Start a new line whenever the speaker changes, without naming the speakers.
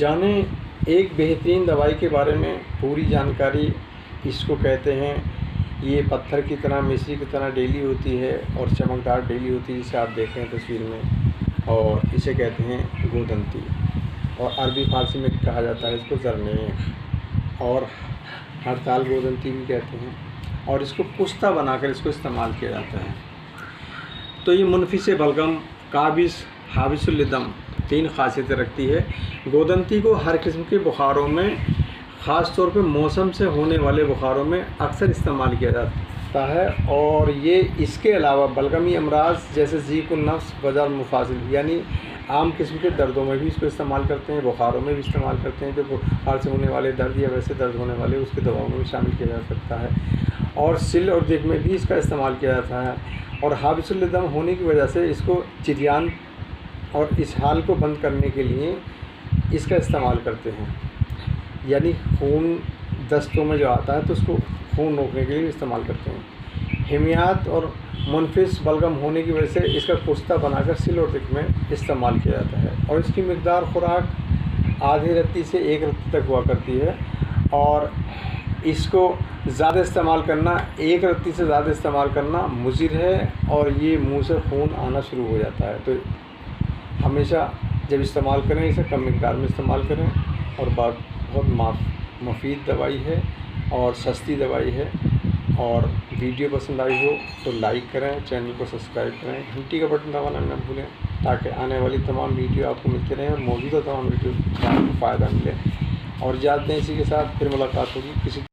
جانیں ایک بہترین دوائی کے بارے میں پوری جانکاری۔ اس کو کہتے ہیں، یہ پتھر کی طرح، مصری کی طرح ڈیلی ہوتی ہے اور چمکدار ڈیلی ہوتی ہے، جسے آپ دیکھ رہے ہیں تصویر میں، اور اسے کہتے ہیں گودنتی، اور عربی فارسی میں کہا جاتا ہے اس کو زرنیخ، اور ہڑتال گودنتی بھی کہتے ہیں، اور اس کو پختہ بنا کر اس کو استعمال کیا جاتا ہے۔ تو یہ منفس بلغم، قابض، حابس الدم 3 خاصیتیں رکھتی ہے۔ گودنتی کو ہر قسم کے بخاروں میں، خاص طور پہ موسم سے ہونے والے بخاروں میں اکثر استعمال کیا جاتا ہے، اور یہ اس کے علاوہ بلغمی امراض جیسے ضیق النفس، وجع المفاصل، یعنی عام قسم کے دردوں میں بھی اس کو استعمال کرتے ہیں، بخاروں میں بھی استعمال کرتے ہیں، جو بخار سے ہونے والے درد یا ویسے درد ہونے والے اس کے دواؤں میں بھی شامل کیا جا سکتا ہے، اور سل اور دگ میں بھی اس کا استعمال کیا جاتا ہے، اور حابس الدم ہونے کی وجہ سے اس کو جریان اور اسہال کو بند کرنے کے لیے اس کا استعمال کرتے ہیں، یعنی خون دستوں میں جو آتا ہے تو اس کو خون روکنے کے لیے استعمال کرتے ہیں۔ حمیات اور منفس بلغم ہونے کی وجہ سے اس کا پختہ بنا کر سل اور دگ میں استعمال کیا جاتا ہے، اور اس کی مقدار خوراک آدھی رتی سے 1 رتی تک ہوا کرتی ہے، اور اس کو زیادہ استعمال کرنا، 1 رتی سے زیادہ استعمال کرنا مضر ہے، اور یہ منہ سے خون آنا شروع ہو جاتا ہے۔ تو ہمیشہ جب استعمال کریں اسے کم مقدار میں استعمال کریں، اور بہت مفید دوائی ہے اور سستی دوائی ہے۔ اور ویڈیو پسند آئی ہو تو لائک کریں، چینل کو سبسکرائب کریں، گھنٹی کا بٹن دبانا نہ بھولیں، تاکہ آنے والی تمام ویڈیو آپ کو ملتی رہیں اور موجودہ تمام ویڈیو سے آپ کو فائدہ ملے۔ اور اجازت دیں، اسی کے ساتھ پھر ملاقات ہوگی کسی